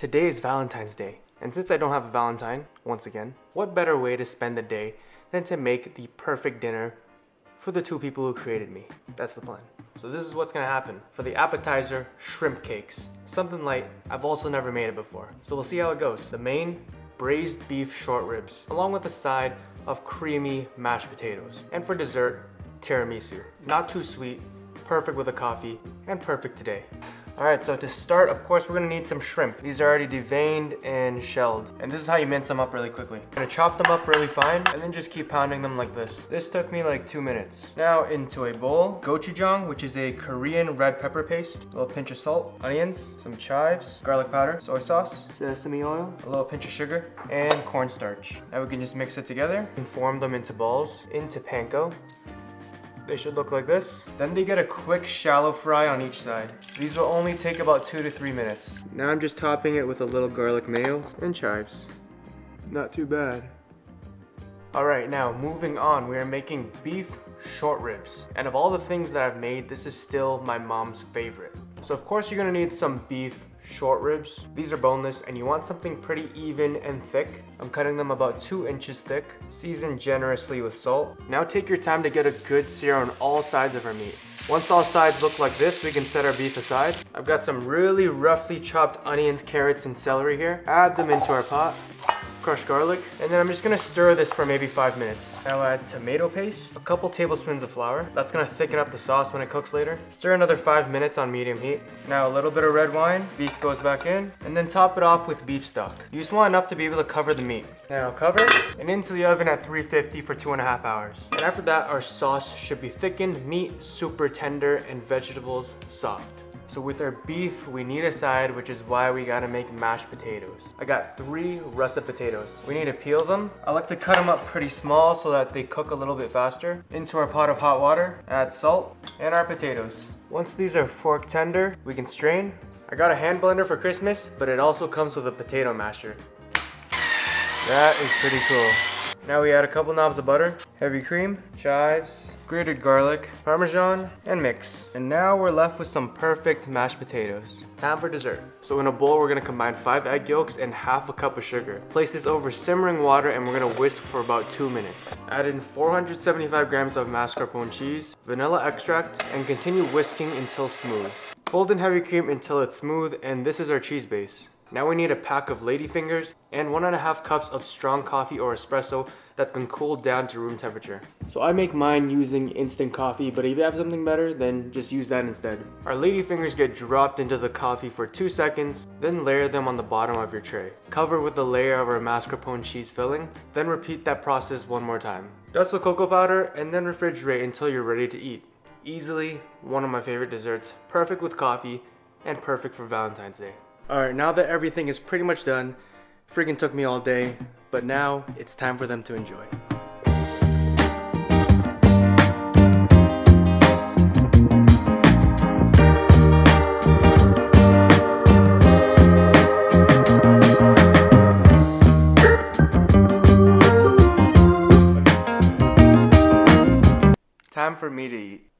Today is Valentine's Day, and since I don't have a Valentine, once again, what better way to spend the day than to make the perfect dinner for the two people who created me. That's the plan. So this is what's gonna happen. For the appetizer, shrimp cakes. Something light, I've also never made it before. So we'll see how it goes. The main, braised beef short ribs, along with a side of creamy mashed potatoes. And for dessert, tiramisu. Not too sweet, perfect with a coffee, and perfect today. Alright, so to start, of course, we're gonna need some shrimp. These are already deveined and shelled. And this is how you mince them up really quickly. I'm gonna chop them up really fine, and then just keep pounding them like this. This took me like 2 minutes. Now into a bowl, gochujang, which is a Korean red pepper paste, a little pinch of salt, onions, some chives, garlic powder, soy sauce, sesame oil, a little pinch of sugar, and cornstarch. Now we can just mix it together and form them into balls, into Panko. They should look like this. Then they get a quick shallow fry on each side. These will only take about 2 to 3 minutes. Now I'm just topping it with a little garlic mayo and chives. Not too bad. Alright, now moving on, we are making beef short ribs. And of all the things that I've made, this is still my mom's favorite. So of course you're gonna need some beef short ribs. These are boneless and you want something pretty even and thick. I'm cutting them about 2 inches thick, seasoned generously with salt. Now take your time to get a good sear on all sides of our meat. Once all sides look like this, we can set our beef aside. I've got some really roughly chopped onions, carrots, and celery here. Add them into our pot. Crushed garlic, and then I'm just gonna stir this for maybe 5 minutes. Now add tomato paste, a couple tablespoons of flour. That's gonna thicken up the sauce when it cooks later. Stir another 5 minutes on medium heat. Now a little bit of red wine, beef goes back in, and then top it off with beef stock. You just want enough to be able to cover the meat. Now cover, and into the oven at 350 for 2.5 hours. And after that, our sauce should be thickened, meat super tender, and vegetables soft. So with our beef, we need a side, which is why we gotta make mashed potatoes. I got 3 russet potatoes. We need to peel them. I like to cut them up pretty small so that they cook a little bit faster. Into our pot of hot water, add salt, and our potatoes. Once these are fork tender, we can strain. I got a hand blender for Christmas, but it also comes with a potato masher. That is pretty cool. Now we add a couple knobs of butter, heavy cream, chives, grated garlic, parmesan, and mix. And now we're left with some perfect mashed potatoes. Time for dessert. So in a bowl, we're gonna combine 5 egg yolks and half a cup of sugar. Place this over simmering water and we're gonna whisk for about 2 minutes. Add in 475 grams of mascarpone cheese, vanilla extract, and continue whisking until smooth. Fold in heavy cream until it's smooth, and this is our cheese base. Now we need a pack of ladyfingers and 1.5 cups of strong coffee or espresso that's been cooled down to room temperature. So I make mine using instant coffee, but if you have something better, then just use that instead. Our ladyfingers get dropped into the coffee for 2 seconds, then layer them on the bottom of your tray. Cover with the layer of our mascarpone cheese filling, then repeat that process 1 more time. Dust with cocoa powder and then refrigerate until you're ready to eat. Easily one of my favorite desserts, perfect with coffee and perfect for Valentine's Day. Alright, now that everything is pretty much done, freaking took me all day, but now it's time for them to enjoy. Time for me to eat.